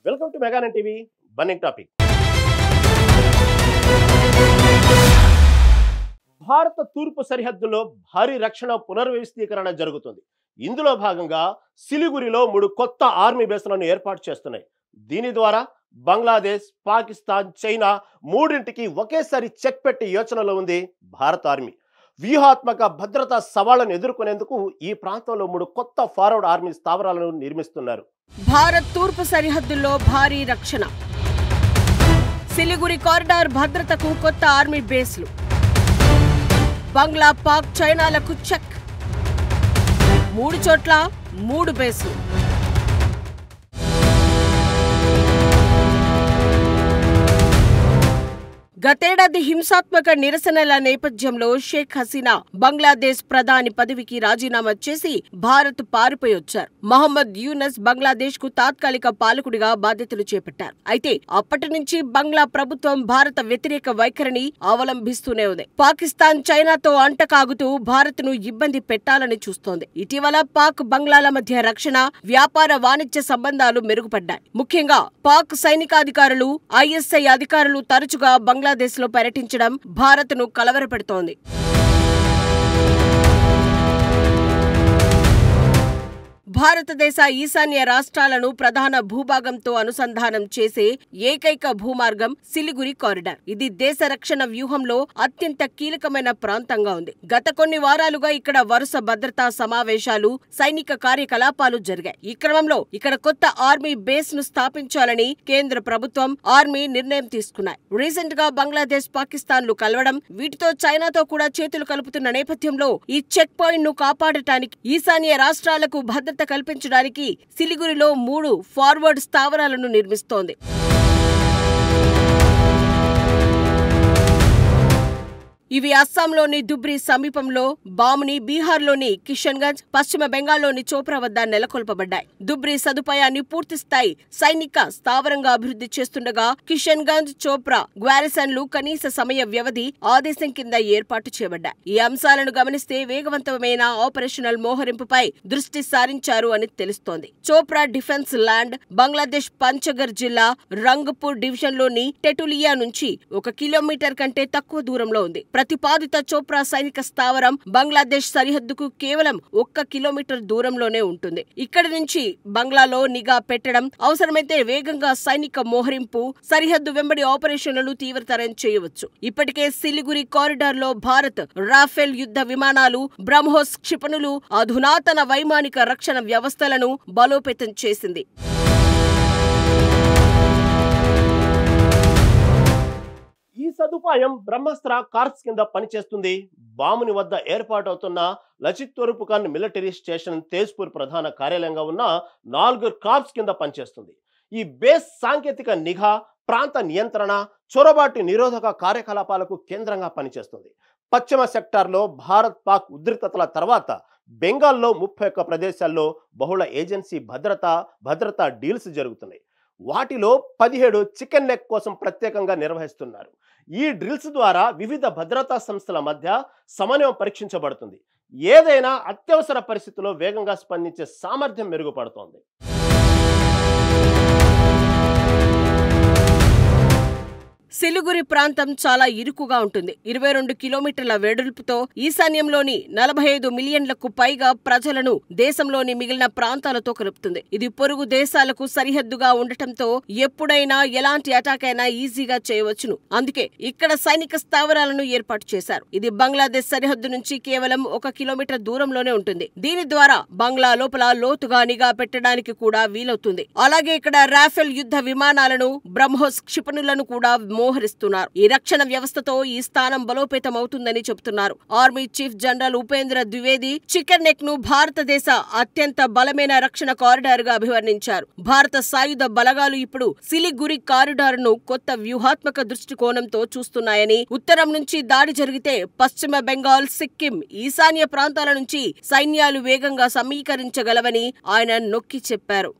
Welcome to మెగానన్ TV burning topic. భారత తూర్పు సరిహద్దులో భారీ రక్షణ పునర్వ్యవస్థీకరణ జరుగుతుంది. ఇందులో భాగంగా సిలిగురిలో 3 కొత్త ఆర్మీ బేస్లను ఏర్పాటు చేస్తున్నాయి. దీని ద్వారా బంగ్లాదేశ్, పాకిస్తాన్, చైనా మూడింటికి ఒకేసారి చెక్ పెట్టి యోచనలో ఉంది భారత ఆర్మీ. వ్యూహాత్మక భద్రతా సవాళ్లను ఎదుర్కొనేందుకు ఈ ప్రాంతంలో 3 కొత్త ఫార్వర్డ్ ఆర్మీ స్థావరాలను నిర్మిస్తున్నారు. భారత్ తూర్పు సరిహద్దుల్లో భారీ రక్షణ. సిలిగురి కారిడార్ భద్రతకు కొత్త ఆర్మీ బేస్లు. బంగ్లా, పాక్, చైనాలకు చెక్. 3 చోట్ల 3 బేస్లు. గతేడాది హింసాత్మక నిరసనల నేపథ్యంలో షేక్ హసీనా బంగ్లాదేశ్ ప్రధాని పదవికి రాజీనామా చేసి భారత్ పారిపోయి వచ్చారు. మహమ్మద్ యూనస్ బంగ్లాదేశ్ కు తాత్కాలిక పాలకుడిగా బాధ్యతలు చేపట్టారు. అయితే అప్పటి నుంచి బంగ్లా ప్రభుత్వం భారత వ్యతిరేక వైఖరిని అవలంబిస్తూనే ఉంది. పాకిస్తాన్, చైనాతో అంటకాగుతూ భారత్ ను ఇబ్బంది పెట్టాలని చూస్తోంది. ఇటీవల పాక్, బంగ్లాల మధ్య రక్షణ, వ్యాపార, వాణిజ్య సంబంధాలు మెరుగుపడ్డాయి. ముఖ్యంగా పాక్ సైనికాధికారులు, ఐఎస్ఐ అధికారులు తరచుగా బంగ్లాదేశ్ లో పర్యటించడం భారత్ ను కలవరపెడుతోంది. భారతదేశ ఈశాన్య రాష్ట్రాలను ప్రధాన భూభాగంతో అనుసంధానం చేసే ఏకైక భూమార్గం సిలిగురి కారిడార్. ఇది దేశ రక్షణ వ్యూహంలో అత్యంత కీలకమైన ప్రాంతంగా ఉంది. గత కొన్ని వారాలుగా ఇక్కడ వరుస భద్రతా సమావేశాలు, సైనిక కార్యకలాపాలు జరిగాయి. ఈ క్రమంలో ఇక్కడ కొత్త ఆర్మీ బేస్ ను స్థాపించాలని కేంద్ర ప్రభుత్వం, ఆర్మీ నిర్ణయం తీసుకున్నాయి. రీసెంట్ గా బంగ్లాదేశ్, పాకిస్తాన్ లు కలవడం, వీటితో చైనాతో కూడా చేతులు కలుపుతున్న నేపథ్యంలో ఈ చెక్ పాయింట్ ను కాపాడటానికి, ఈశాన్య రాష్ట్రాలకు భద్రత కల్పించడానికి సిలిగురిలో 3 ఫార్వర్డ్ స్థావరాలను నిర్మిస్తోంది. ఇవి అస్సాంలోని దుబ్రి సమీపంలో బాముని, బీహార్లోని కిషన్గంజ్, పశ్చిమ బెంగాల్లోని చోప్రా వద్ద నెలకొల్పబడ్డాయి. దుబ్రి సదుపాయాన్ని పూర్తిస్థాయి సైనిక స్థావరంగా అభివృద్ధి చేస్తుండగా కిషన్గంజ్, చోప్రా గ్వారిసన్లు కనీస సమయ వ్యవధి ఆదేశం కింద ఏర్పాటు చేయబడ్డాయి. ఈ అంశాలను గమనిస్తే వేగవంతమైన ఆపరేషనల్ మోహరింపుపై దృష్టి సారించారు అని తెలుస్తోంది. చోప్రా డిఫెన్స్ ల్యాండ్ బంగ్లాదేశ్ పంచగర్ జిల్లా రంగపూర్ డివిజన్లోని టెటులియా నుంచి 1 కిలోమీటర్ కంటే తక్కువ దూరంలో ఉంది. ప్రతిపాదిత చోప్రా సైనిక స్థావరం బంగ్లాదేశ్ సరిహద్దుకు కేవలం 1 కిలోమీటర్ దూరంలోనే ఉంటుంది. ఇక్కడి నుంచి బంగ్లాలో నిఘా పెట్టడం, అవసరమైతే వేగంగా సైనిక మోహరింపు, సరిహద్దు వెంబడి ఆపరేషన్లను తీవ్రతరం చేయవచ్చు. ఇప్పటికే సిలిగురి కారిడార్ లో భారత్ రాఫెల్ యుద్ధ విమానాలు, బ్రహ్మోస్ క్షిపణులు, అధునాతన వైమానిక రక్షణ వ్యవస్థలను బలోపేతం చేసింది. ఈ సదుపాయం బ్రహ్మాస్త్ర కార్ప్స్ కింద పనిచేస్తుంది. బాముని వద్ద ఏర్పాటవుతున్న లచిత్ తోరుపుఖాన్ మిలిటరీ స్టేషన్ తేజ్పూర్ ప్రధాన కార్యాలయంగా ఉన్న 4 కార్ప్స్ కింద పనిచేస్తుంది. ఈ బేస్ సాంకేతిక నిఘా, ప్రాంత నియంత్రణ, చొరబాటు నిరోధక కార్యకలాపాలకు కేంద్రంగా పనిచేస్తుంది. పశ్చిమ సెక్టార్లో భారత్, పాక్ ఉద్రిక్తతల తర్వాత బెంగాల్లో 31 ప్రదేశాల్లో బహుళ ఏజెన్సీ భద్రతా డీల్స్ జరుగుతున్నాయి. వాటిలో 17 చికెన్ నెక్ కోసం ప్రత్యేకంగా నిర్వహిస్తున్నారు. ఈ డ్రిల్స్ ద్వారా వివిధ భద్రతా సంస్థల మధ్య సమన్వయం పరీక్షించబడుతుంది. ఏదైనా అత్యవసర పరిస్థితుల్లో వేగంగా స్పందించే సామర్థ్యం మెరుగుపడుతోంది. సిలిగురి ప్రాంతం చాలా ఇరుకుగా ఉంటుంది. 22 కిలోమీటర్ల వెడల్పుతో ఈశాన్యంలోని 45 మిలియన్లకు పైగా ప్రజలను దేశంలోని మిగిలిన ప్రాంతాలతో కలుపుతుంది. ఇది పొరుగు దేశాలకు సరిహద్దుగా ఉండటంతో ఎప్పుడైనా ఎలాంటి అటాక్ అయినా ఈజీగా చేయవచ్చును. అందుకే ఇక్కడ సైనిక స్థావరాలను ఏర్పాటు చేశారు. ఇది బంగ్లాదేశ్ సరిహద్దు నుంచి కేవలం 1 కిలోమీటర్ దూరంలోనే ఉంటుంది. దీని ద్వారా బంగ్లా లోపల లోతుగా నిఘా పెట్టడానికి కూడా వీలవుతుంది. అలాగే ఇక్కడ రాఫెల్ యుద్ధ విమానాలను, బ్రహ్మోస్ క్షిపణులను కూడా మోహరిస్తున్నారు. ఈ రక్షణ వ్యవస్థతో ఈ స్థానం బలోపేతం అవుతుందని చెబుతున్నారు. Army chief general Upendra Dwivedi chicken neck ను భారతదేశ అత్యంత బలమైన రక్షణ కారిడార్ గా అభివర్ణించారు. భారత సాయుధ బలగాలు ఇప్పుడు సిలిగురి కారిడార్ ను కొత్త వ్యూహాత్మక దృష్టికోణంతో చూస్తున్నాయని, ఉత్తరం నుంచి దాడి జరిగితే పశ్చిమ బెంగాల్, సిక్కిం, ఈశాన్య ప్రాంతాల నుంచి సైన్యాలు వేగంగా సమీకరించగలవని ఆయన నొక్కి చెప్పారు.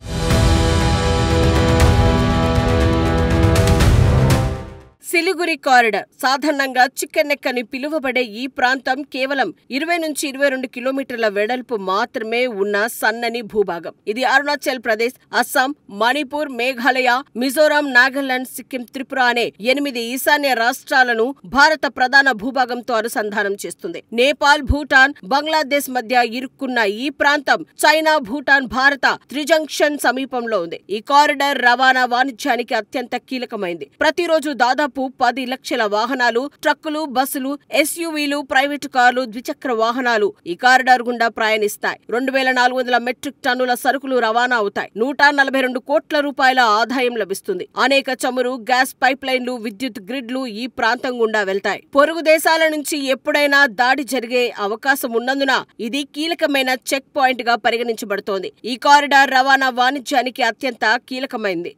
సిలిగురి కారిడార్ సాధారణంగా చికెన్ నెక్ అని పిలువబడే ఈ ప్రాంతం కేవలం 20 నుంచి 22 కిలోమీటర్ల వెడల్పు మాత్రమే ఉన్న సన్నని భూభాగం. ఇది అరుణాచల్ ప్రదేశ్, అస్సాం, మణిపూర్, మేఘాలయ, మిజోరాం, నాగాలాండ్, సిక్కిం, త్రిపుర అనే 8 ఈశాన్య రాష్ట్రాలను భారత ప్రధాన భూభాగంతో అనుసంధానం చేస్తుంది. నేపాల్, భూటాన్, బంగ్లాదేశ్ మధ్య ఇరుక్కున్న ఈ ప్రాంతం చైనా, భూటాన్, భారత త్రిజంక్షన్ సమీపంలో ఉంది. ఈ కారిడార్ రవాణా వాణిజ్యానికి అత్యంత కీలకమైంది. ప్రతిరోజు దాదాపు 10 లక్షల వాహనాలు, ట్రక్కులు, బస్సులు, ఎస్యూవీలు, ప్రైవేటు కార్లు, ద్విచక్ర వాహనాలు ఈ కారిడార్ గుండా ప్రయాణిస్తాయి. 2400 మెట్రిక్ టన్నుల సరుకులు రవాణా అవుతాయి. 142 కోట్ల రూపాయల ఆదాయం లభిస్తుంది. అనేక చమురు, గ్యాస్ పైప్లైన్లు, విద్యుత్ గ్రిడ్లు ఈ ప్రాంతం గుండా వెళ్తాయి. పొరుగు దేశాల నుంచి ఎప్పుడైనా దాడి జరిగే అవకాశం ఉన్నందున ఇది కీలకమైన చెక్ పాయింట్ గా పరిగణించబడుతోంది. ఈ కారిడార్ రవాణా వాణిజ్యానికి అత్యంత కీలకమైంది.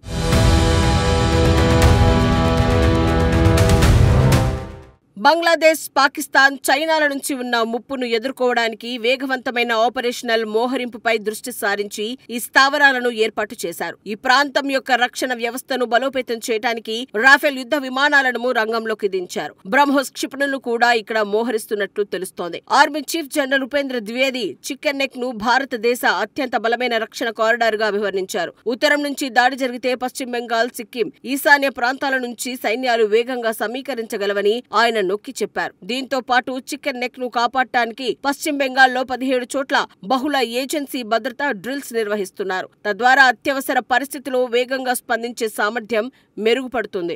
బంగ్లాదేశ్, పాకిస్తాన్, చైనాల నుంచి ఉన్న ముప్పును ఎదుర్కోవడానికి వేగవంతమైన ఆపరేషనల్ మోహరింపుపై దృష్టి సారించి ఈ స్థావరాలను ఏర్పాటు చేశారు. ఈ ప్రాంతం యొక్క రక్షణ వ్యవస్థను బలోపేతం చేయడానికి రాఫెల్ యుద్ధ విమానాలను రంగంలోకి దించారు. బ్రహ్మోస్ క్షిపణులు కూడా ఇక్కడ మోహరిస్తున్నట్లు తెలుస్తోంది. Army chief general Upendra Dwivedi chicken neck ను భారతదేశ అత్యంత బలమైన రక్షణ కారిడార్ గా అభివర్ణించారు. ఉత్తరం నుంచి దాడి జరిగితే పశ్చిమ బెంగాల్, సిక్కిం, ఈశాన్య ప్రాంతాల నుంచి సైన్యాలు వేగంగా సమీకరించగలవని ఆయన నొక్కి చెప్పారు. దీంతో పాటు చికెన్ నెక్ ను కాపాడటానికి పశ్చిమ బెంగాల్లో 17 చోట్ల బహుళ ఏజెన్సీ భద్రతా డ్రిల్స్ నిర్వహిస్తున్నారు. తద్వారా అత్యవసర పరిస్థితిలో వేగంగా స్పందించే సామర్థ్యం మెరుగుపడుతుంది.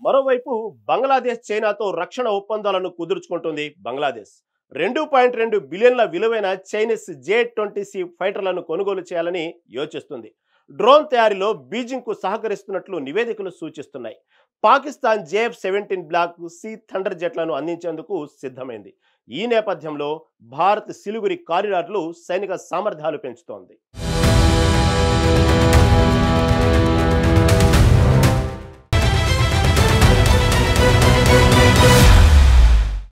మరోవైపు బంగ్లాదేశ్ చైనాతో రక్షణ ఒప్పందాలను కుదుర్చుకుంటుంది. బంగ్లాదేశ్ 2.2 బిలియన్ల విలువైన చైనీస్ J-20C ఫైటర్లను కొనుగోలు చేయాలని యోచిస్తుంది. డ్రోన్ తయారీలో బీజింగ్ కు సహకరిస్తున్నట్లు నివేదికలు సూచిస్తున్నాయి. Pakistan JF-17 block C thunder జెట్లను అందించేందుకు సిద్ధమైంది. ఈ నేపథ్యంలో భారత్ సిలిగురి కారిడార్లు సైనిక సామర్థ్యాలు పెంచుతోంది.